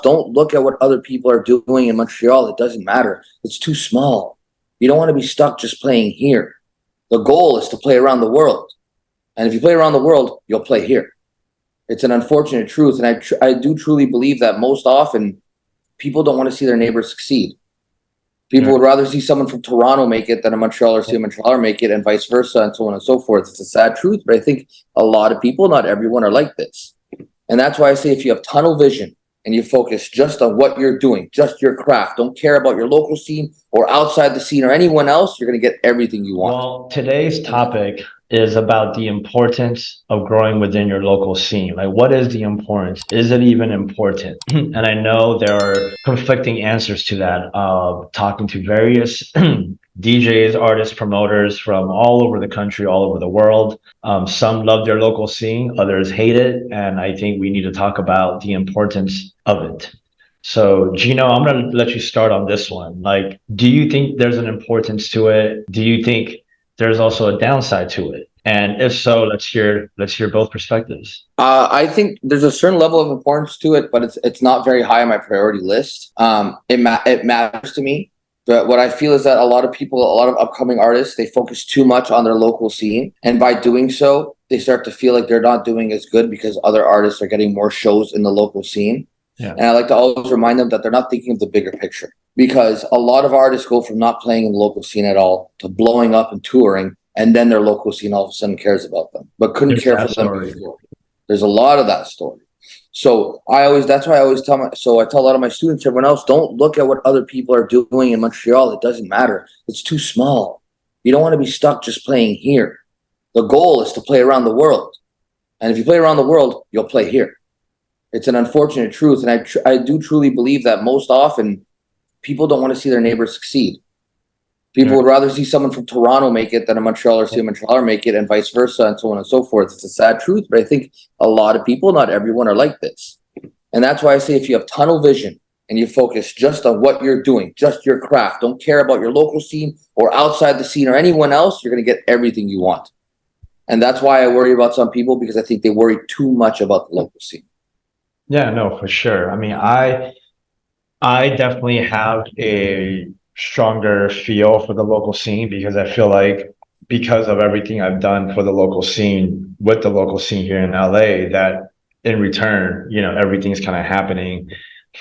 don't look at what other people are doing in Montreal. It doesn't matter. It's too small. You don't want to be stuck just playing here. The goal is to play around the world. And if you play around the world, you'll play here. It's an unfortunate truth. And I do truly believe that most often people don't want to see their neighbors succeed. People would rather see someone from Toronto make it than a Montrealer see a Montrealer make it, and vice versa, and so on and so forth. It's a sad truth, but I think a lot of people, not everyone, are like this. And that's why I say if you have tunnel vision and you focus just on what you're doing, just your craft, don't care about your local scene or outside the scene or anyone else, you're going to get everything you want. Well, today's topic is about the importance of growing within your local scene. Like, what is the importance? Is it even important? And I know there are conflicting answers to that. Talking to various DJs, artists, promoters from all over the country, all over the world. Some love their local scene, others hate it. And I think we need to talk about the importance of it. So, Gino, I'm going to let you start on this one. Like, do you think there's an importance to it? Do you think there's also a downside to it? And if so, let's hear both perspectives. I think there's a certain level of importance to it, but it's not very high on my priority list. It matters to me, but what I feel is that a lot of people, a lot of upcoming artists, they focus too much on their local scene, and by doing so, they start to feel like they're not doing as good because other artists are getting more shows in the local scene. Yeah. And I like to always remind them that they're not thinking of the bigger picture, because a lot of artists go from not playing in the local scene at all to blowing up and touring, and then their local scene all of a sudden cares about them, but couldn't There's care that for them story. before. There's a lot of that story. So that's why I always tell I tell a lot of my students, everyone else, don't look at what other people are doing in Montreal. It doesn't matter. It's too small. You don't want to be stuck just playing here. The goal is to play around the world. And if you play around the world, you'll play here. It's an unfortunate truth. And I do truly believe that most often people don't want to see their neighbors succeed. People would rather see someone from Toronto make it than a Montrealer see a Montrealer make it, and vice versa, and so on and so forth. It's a sad truth, but I think a lot of people, not everyone, are like this. And that's why I say if you have tunnel vision and you focus just on what you're doing, just your craft, don't care about your local scene or outside the scene or anyone else, you're going to get everything you want. And that's why I worry about some people, because I think they worry too much about the local scene. Yeah, no, for sure. I mean, I definitely have a stronger feel for the local scene because I feel like because of everything I've done for the local scene with the local scene here in LA, that in return, everything's kind of happening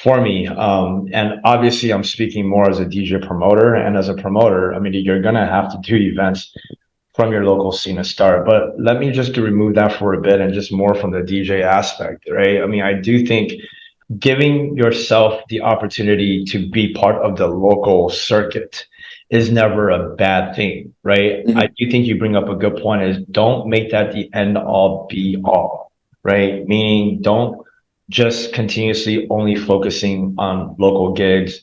for me. And obviously I'm speaking more as a DJ promoter, and as a promoter, I mean, you're gonna have to do events from your local scene to start. But let me just to remove that for a bit and just more from the DJ aspect, right? I mean, I do think giving yourself the opportunity to be part of the local circuit is never a bad thing, right? Mhm. I do think you bring up a good point is don't make that the end all be all, right? Meaning don't just continuously only focusing on local gigs,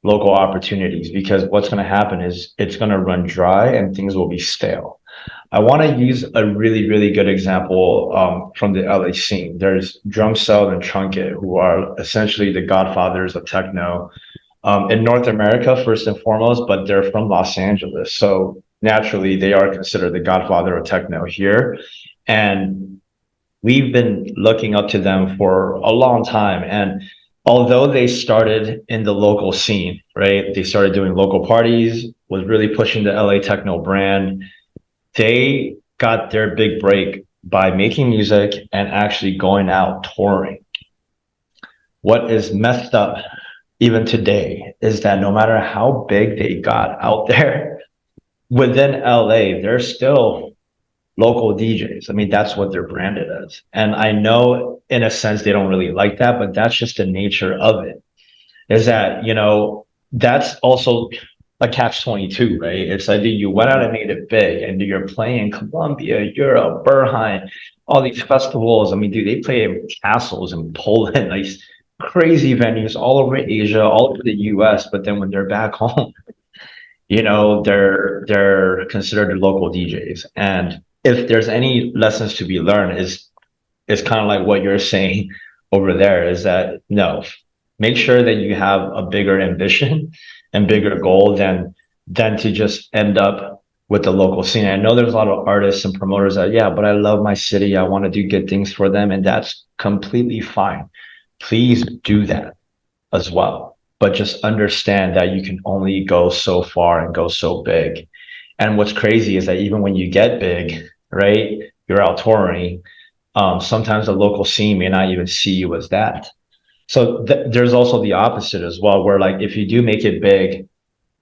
local opportunities, because what's going to happen is it's going to run dry and things will be stale. I want to use a really, really good example from the LA scene. There's Drum Cell and Trunkit, who are essentially the godfathers of techno in North America, first and foremost, but they're from Los Angeles. So naturally, they are considered the godfather of techno here. And we've been looking up to them for a long time. And although they started in the local scene, right? They started doing local parties, was really pushing the LA techno brand. They got their big break by making music and actually going out touring. What is messed up even today is that no matter how big they got out there within LA, they're still local DJs. I mean, that's what they're branded as. And I know in a sense they don't really like that, but that's just the nature of it. Is that, that's also a catch 22, right? It's like you went out and made it big and you're playing Colombia, Europe, Berghain, all these festivals. I mean, dude, they play in castles in Poland, like crazy venues all over Asia, all over the US. But then when they're back home, they're considered local DJs. And if there's any lessons to be learned, is kind of like what you're saying over there, is that no, make sure that you have a bigger ambition and bigger goal than to just end up with the local scene. I know there's a lot of artists and promoters that, yeah, but I love my city. I want to do good things for them. And that's completely fine. Please do that. as well. But just understand that you can only go so far and go so big. And what's crazy is that even when you get big, right, you're out touring. Sometimes the local scene may not even see you as that. So there's also the opposite as well, where like if you do make it big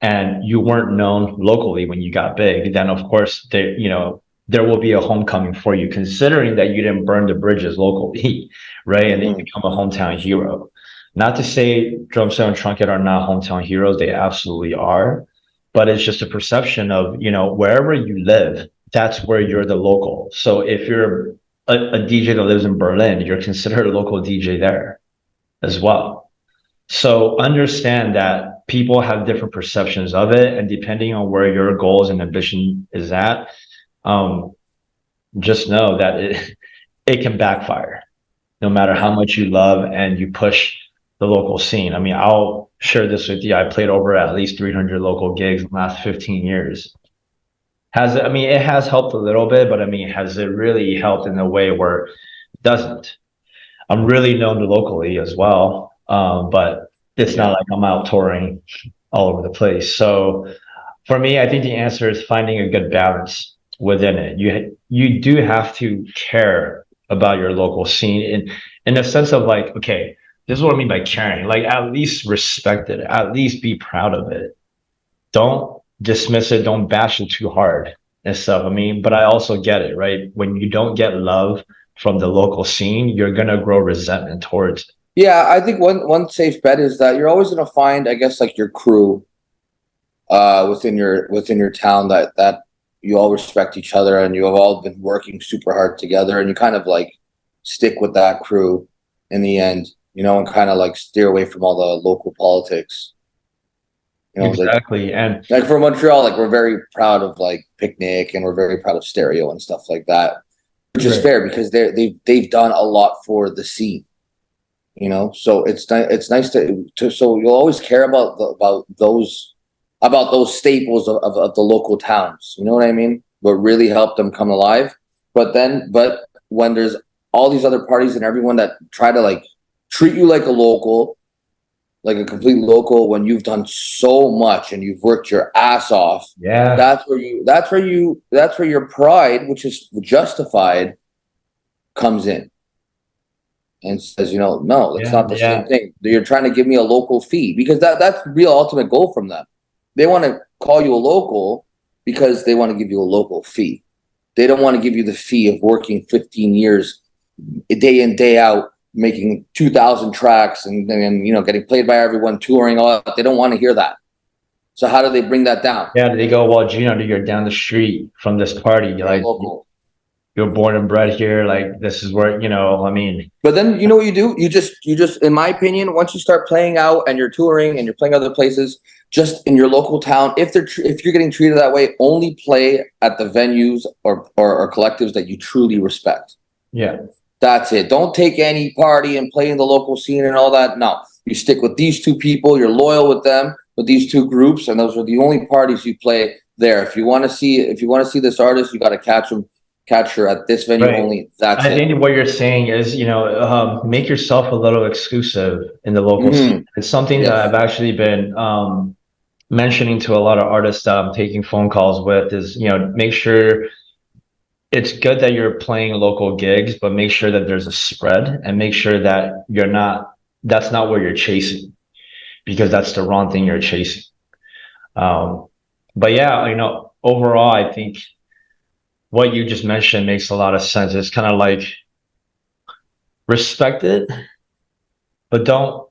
and you weren't known locally when you got big, then of course there will be a homecoming for you, considering that you didn't burn the bridges locally, right? And then you Mhm. become a hometown hero. Not to say Drum Set and Trumpet are not hometown heroes, they absolutely are, but it's just a perception of, wherever you live, that's where you're the local. So if you're a DJ that lives in Berlin, you're considered a local DJ there as well. So understand that people have different perceptions of it, and depending on where your goals and ambition is at, um, just know that it can backfire no matter how much you love and you push the local scene. I mean, I'll share this with you. I played over at least 300 local gigs in the last 15 years. I mean, it has helped a little bit, but I mean, has it really helped in a way where it doesn't? I'm really known locally as well, but it's not Yeah. like I'm out touring all over the place. So for me, I think the answer is finding a good balance within it. You do have to care about your local scene in the sense of like, okay, this is what I mean by caring. Like at least respect it, at least be proud of it. Don't dismiss it, don't bash it too hard and stuff. I mean, but I also get it, right? When you don't get love from the local scene, you're gonna grow resentment towards it. Yeah, I think one safe bet is that you're always gonna find, I guess, like your crew within your town that you all respect each other and you have all been working super hard together and you kind of like stick with that crew in the end, and kind of like steer away from all the local politics. Exactly. And Like for Montreal, like we're very proud of like Picnic and we're very proud of Stereo and stuff like that, which is right. fair because they've done a lot for the scene. So it's nice to so you'll always care about those staples of the local towns. You know what I mean? What really helped them come alive. But when there's all these other parties and everyone that try to like treat you like a local, like a complete local, when you've done so much and you've worked your ass off, Yeah. that's where your pride, which is justified, comes in and says, no, it's Yeah. not the same Yeah. thing. You're trying to give me a local fee because that's the real ultimate goal from them. They want to call you a local because they want to give you a local fee. They don't want to give you the fee of working 15 years, day in, day out, making 2,000 tracks and getting played by everyone, touring, all that. They don't want to hear that. So how do they bring that down? Yeah. They go, well, Gino, you're down the street from this party. You're You're a like, local. you're born and bred here. Like, this is where, I mean, But then you know what you do? You just, in my opinion, once you start playing out and you're touring and you're playing other places, just in your local town, if you're getting treated that way, only play at the venues or collectives that you truly respect. yeah. That's it. Don't take any party and play in the local scene and all that. No, you stick with these two people. You're loyal with them, with these two groups, and those are the only parties you play there. If you want to see this artist, you got to catch her at this venue Right. only. That's I it. think what you're saying is, make yourself a little exclusive in the local scene. Hmm. It's something that Yes. I've actually been mentioning to a lot of artists that I'm taking phone calls with is, make sure it's good that you're playing local gigs, but make sure that there's a spread and make sure that that's not what you're chasing because that's the wrong thing you're chasing. Um, but yeah, overall, I think what you just mentioned makes a lot of sense. It's kind of like respect it, but don't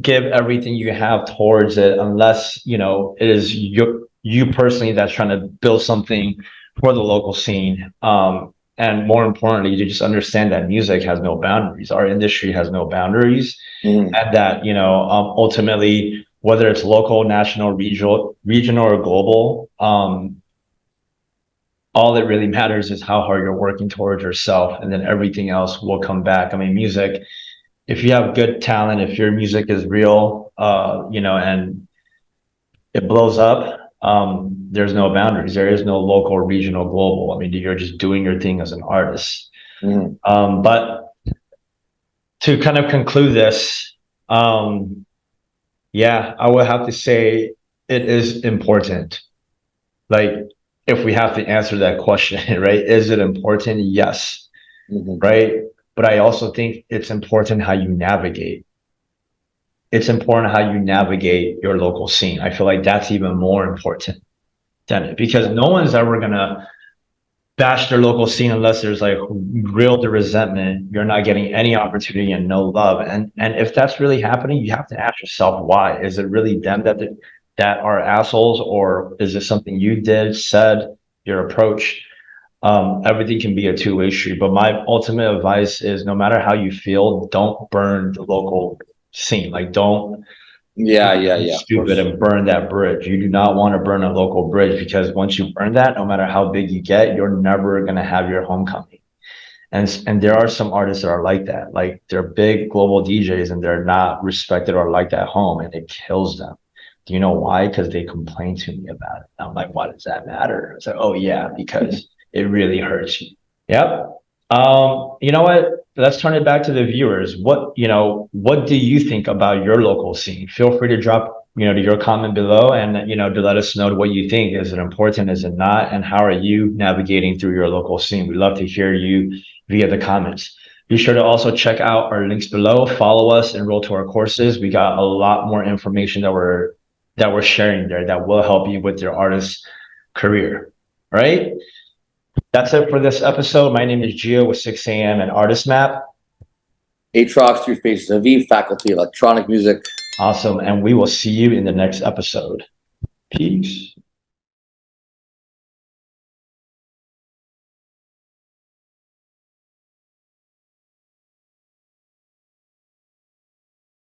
give everything you have towards it unless, it is you personally that's trying to build something for the local scene. And more importantly, you just understand that music has no boundaries. Our industry has no boundaries, Hmm. and that ultimately, whether it's local, national, regional or global, all that really matters is how hard you're working towards yourself, and then everything else will come back. I mean, music, if you have good talent, if your music is real, and it blows up, there's no boundaries. There is no local, regional, global. I mean, you're just doing your thing as an artist. Hmm. But to kind of conclude this, Yeah, I would have to say it is important. Like, if we have to answer that question, right? Is it important? Yes, Mhm. right? But I also think it's important how you navigate. It's important how you navigate your local scene. I feel like that's even more important than it, because no one's ever gonna bash their local scene unless there's like real resentment. You're not getting any opportunity and no love. And if that's really happening, you have to ask yourself why. Is it really them that are assholes, or is it something you did, said, your approach? Everything can be a two-way street. But my ultimate advice is, no matter how you feel, don't burn the local scene. Like, don't Yeah, yeah, be yeah, of stupid course. and burn that bridge. You do not want to burn a local bridge, because once you burn that, no matter how big you get, you're never going to have your homecoming. And there are some artists that are like that. Like, they're big global DJs and they're not respected or liked at home, and it kills them. Do you know why? Because they complain to me about it. I'm like, why does that matter? It's like, oh yeah, because it really hurts you. Yep. You know what? Let's turn it back to the viewers. What do you think about your local scene? Feel free to drop, to your comment below, and, to let us know what you think. Is it important? Is it not? And how are you navigating through your local scene? We'd love to hear you via the comments. Be sure to also check out our links below. Follow us, enroll to our courses. We got a lot more information that we're sharing there that will help you with your artist career. All right. That's it for this episode. My name is Gio with 6 a.m. and Artist Map. Aatrox, Three Faces of E, Faculty of Electronic Music. Awesome. And we will see you in the next episode. Peace.